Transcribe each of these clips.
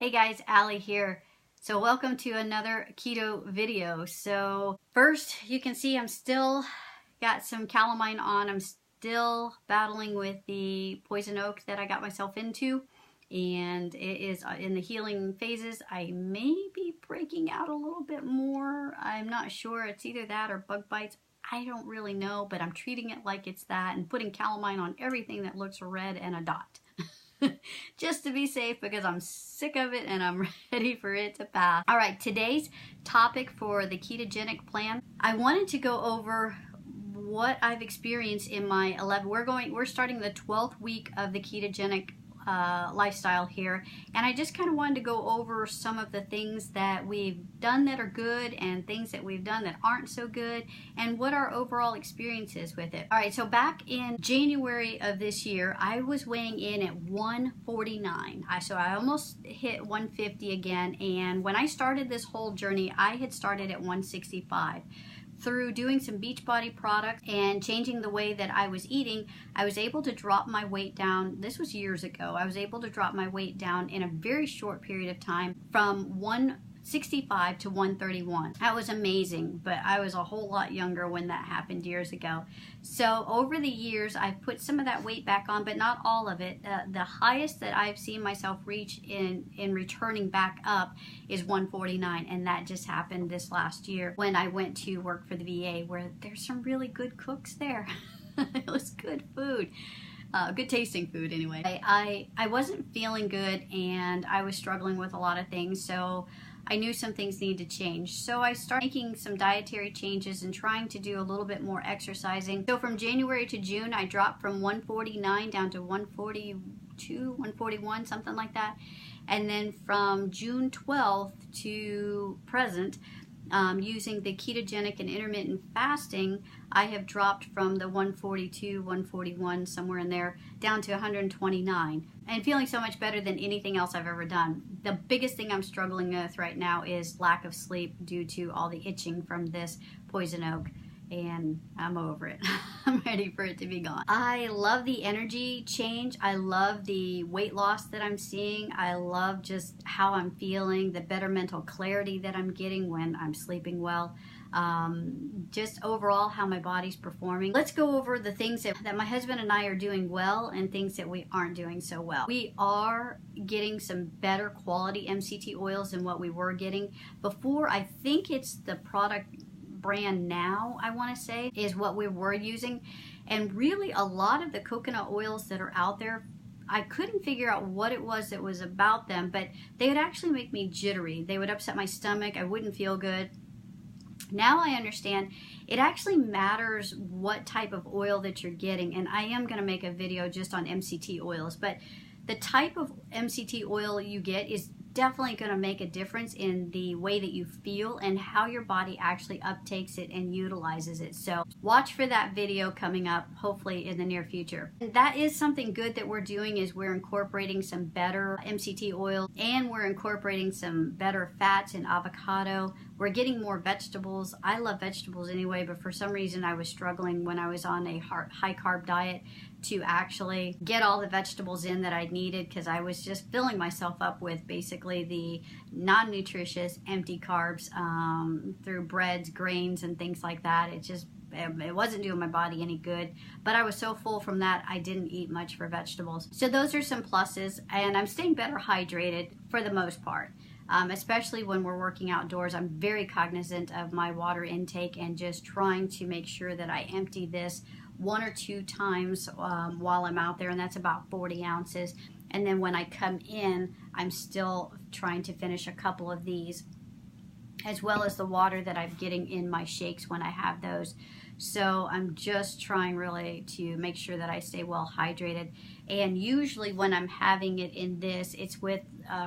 Hey guys, Allie here. So welcome to another keto video. So first, you can see I'm still got some calamine on. I'm still battling with the poison oak that I got myself into, and it is in the healing phases. I may be breaking out a little bit more. I'm not sure. It's either that or bug bites. I don't really know, but I'm treating it like it's that and putting calamine on everything that looks red and a dot. Just to be safe, because I'm sick of it and I'm ready for it to pass. All right, today's topic for the ketogenic plan, I wanted to go over what I've experienced in my 11. We're starting the 12th week of the ketogenic lifestyle here, and I just kind of wanted to go over some of the things that we've done that are good and things that we've done that aren't so good, and what our overall experience is with it. All right, so back in January of this year, I was weighing in at 149. So I almost hit 150 again, and when I started this whole journey, I had started at 165. Through doing some Beachbody products and changing the way that I was eating, I was able to drop my weight down. This was years ago. I was able to drop my weight down in a very short period of time from 165 to 131. That was amazing, but I was a whole lot younger when that happened years ago. So over the years, I've put some of that weight back on, but not all of it. The highest that I've seen myself reach in returning back up is 149, and that just happened this last year when I went to work for the VA, where there's some really good cooks there. It was good food. Good tasting food anyway. I wasn't feeling good, and I was struggling with a lot of things, so I knew some things needed to change. So I started making some dietary changes and trying to do a little bit more exercising. So from January to June, I dropped from 149 down to 142, 141, something like that. And then from June 12th to present, using the ketogenic and intermittent fasting, I have dropped from the 142, 141, somewhere in there, down to 129, and feeling so much better than anything else I've ever done. The biggest thing I'm struggling with right now is lack of sleep due to all the itching from this poison oak, and I'm over it. I'm ready for it to be gone. I love the energy change. I love the weight loss that I'm seeing. I love just how I'm feeling, the better mental clarity that I'm getting when I'm sleeping well. Just overall how my body's performing. Let's go over the things that my husband and I are doing well and things that we aren't doing so well. We are getting some better quality MCT oils than what we were getting before. I think it's the product brand Now, I want to say, is what we were using. And really a lot of the coconut oils that are out there, I couldn't figure out what it was that was about them, but they would actually make me jittery. They would upset my stomach. I wouldn't feel good. Now I understand it actually matters what type of oil that you're getting, and I am going to make a video just on MCT oils, but the type of MCT oil you get is definitely going to make a difference in the way that you feel and how your body actually uptakes it and utilizes it. So watch for that video coming up, hopefully in the near future. And that is something good that we're doing, is we're incorporating some better MCT oil, and we're incorporating some better fats in avocado. We're getting more vegetables. I love vegetables anyway, but for some reason I was struggling when I was on a high carb diet to actually get all the vegetables in that I needed, because I was just filling myself up with basically the non-nutritious empty carbs through breads, grains, and things like that. It wasn't doing my body any good, but I was so full from that I didn't eat much for vegetables. So those are some pluses, and I'm staying better hydrated for the most part. Especially when we're working outdoors, I'm very cognizant of my water intake and just trying to make sure that I empty this 1 or 2 times while I'm out there, and that's about 40 ounces. And then when I come in, I'm still trying to finish a couple of these, as well as the water that I'm getting in my shakes when I have those. So I'm just trying really to make sure that I stay well hydrated. And usually when I'm having it in this, it's with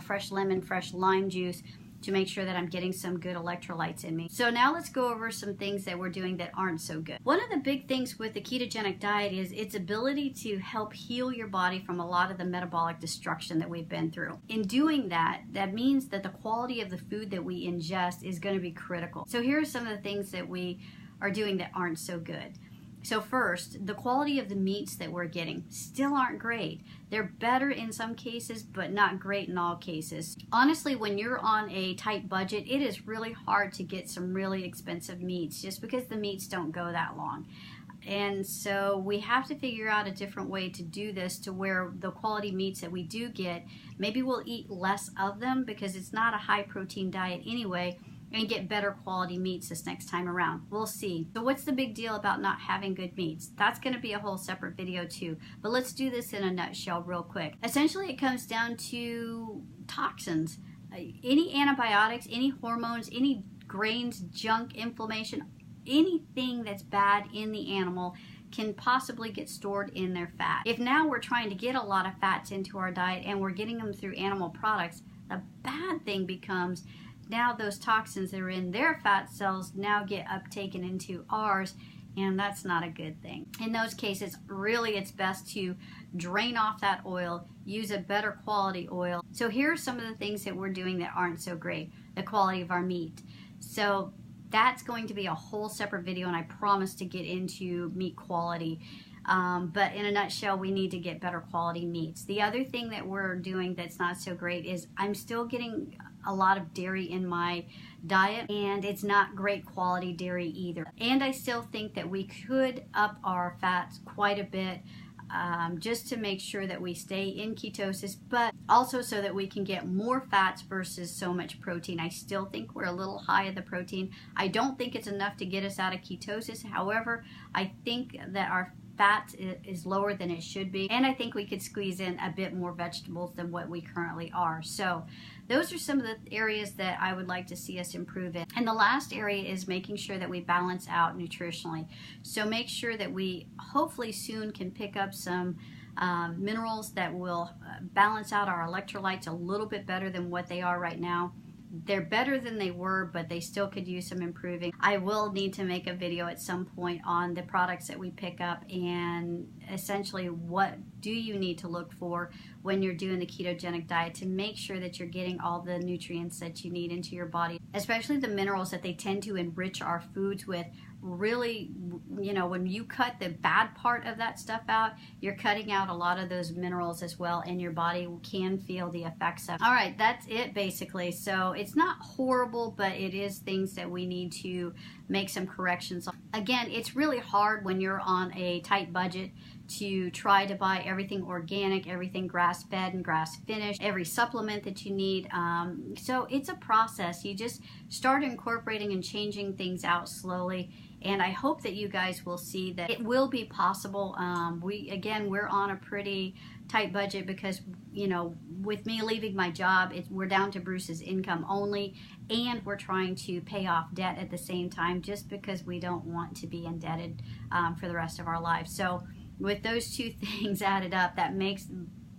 fresh lemon, fresh lime juice, to make sure that I'm getting some good electrolytes in me. So now let's go over some things that we're doing that aren't so good. One of the big things with the ketogenic diet is its ability to help heal your body from a lot of the metabolic destruction that we've been through. In doing that, that means that the quality of the food that we ingest is going to be critical. So here are some of the things that we are doing that aren't so good. So first, the quality of the meats that we're getting still aren't great. They're better in some cases, but not great in all cases. Honestly, when you're on a tight budget, it is really hard to get some really expensive meats just because the meats don't go that long. And so we have to figure out a different way to do this to where the quality meats that we do get, maybe we'll eat less of them because it's not a high protein diet anyway, and get better quality meats this next time around. We'll see. So what's the big deal about not having good meats? That's going to be a whole separate video too. But let's do this in a nutshell real quick. Essentially, it comes down to toxins. Any antibiotics, any hormones, any grains, junk, inflammation, anything that's bad in the animal can possibly get stored in their fat. If now we're trying to get a lot of fats into our diet and we're getting them through animal products, the bad thing becomes now those toxins that are in their fat cells now get uptaken into ours, and that's not a good thing. In those cases, really it's best to drain off that oil, use a better quality oil. So here are some of the things that we're doing that aren't so great. The quality of our meat. So that's going to be a whole separate video, and I promise to get into meat quality. But in a nutshell, we need to get better quality meats. The other thing that we're doing that's not so great is I'm still getting a lot of dairy in my diet, and it's not great quality dairy either. And I still think that we could up our fats quite a bit just to make sure that we stay in ketosis, but also so that we can get more fats versus so much protein. I still think we're a little high in the protein. I don't think it's enough to get us out of ketosis. However, I think that our fat is lower than it should be, and I think we could squeeze in a bit more vegetables than what we currently are. So those are some of the areas that I would like to see us improve in. And the last area is making sure that we balance out nutritionally. So make sure that we hopefully soon can pick up some minerals that will balance out our electrolytes a little bit better than what they are right now. They're better than they were, but they still could use some improving. I will need to make a video at some point on the products that we pick up and essentially what do you need to look for when you're doing the ketogenic diet to make sure that you're getting all the nutrients that you need into your body, especially the minerals that they tend to enrich our foods with. Really, you know, when you cut the bad part of that stuff out, you're cutting out a lot of those minerals as well, and your body can feel the effects of it. All right, that's it basically. So it's not horrible, but it is things that we need to make some corrections on. Again, it's really hard when you're on a tight budget to try to buy everything organic, everything grass-fed and grass-finished, every supplement that you need. So it's a process. You just start incorporating and changing things out slowly. And I hope that you guys will see that it will be possible. We're on a pretty tight budget because, you know, with me leaving my job, we're down to Bruce's income only, and we're trying to pay off debt at the same time just because we don't want to be indebted for the rest of our lives. So with those two things added up, that makes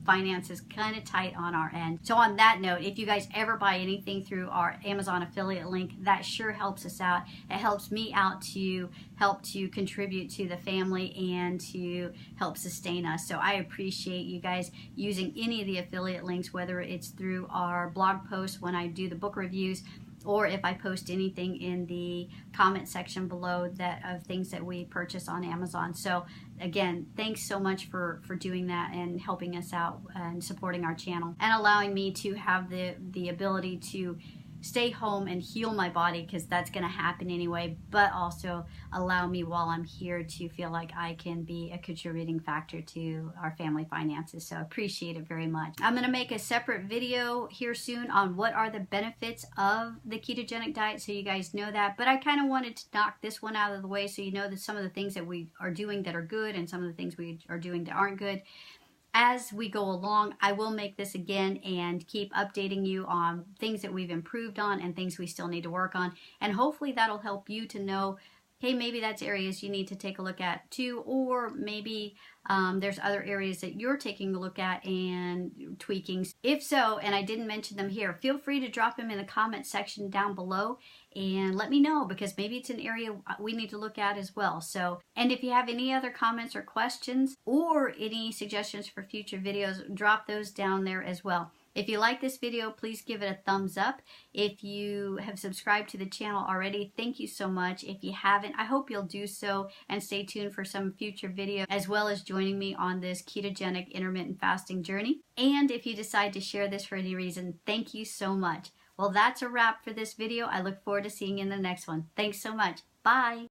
finances kind of tight on our end. So on that note, if you guys ever buy anything through our Amazon affiliate link, that sure helps us out. It helps me out to help to contribute to the family and to help sustain us. So I appreciate you guys using any of the affiliate links, whether it's through our blog posts when I do the book reviews, or if I post anything in the comment section below of things that we purchase on Amazon. So again, thanks so much for doing that and helping us out and supporting our channel and allowing me to have the ability to stay home and heal my body, because that's going to happen anyway, but also allow me while I'm here to feel like I can be a contributing factor to our family finances. So I appreciate it very much. I'm going to make a separate video here soon on what are the benefits of the ketogenic diet, so you guys know that, but I kind of wanted to knock this one out of the way so you know that some of the things that we are doing that are good and some of the things we are doing that aren't good. As we go along, I will make this again and keep updating you on things that we've improved on and things we still need to work on. And hopefully that'll help you to know, hey, maybe that's areas you need to take a look at too, or maybe there's other areas that you're taking a look at and tweaking. If so, and I didn't mention them here, feel free to drop them in the comment section down below and let me know, because maybe it's an area we need to look at as well. So, and if you have any other comments or questions or any suggestions for future videos, drop those down there as well. If you like this video, please give it a thumbs up. If you have subscribed to the channel already, thank you so much. If you haven't, I hope you'll do so, and stay tuned for some future videos, as well as joining me on this ketogenic intermittent fasting journey. And if you decide to share this for any reason, thank you so much. Well, that's a wrap for this video. I look forward to seeing you in the next one. Thanks so much. Bye.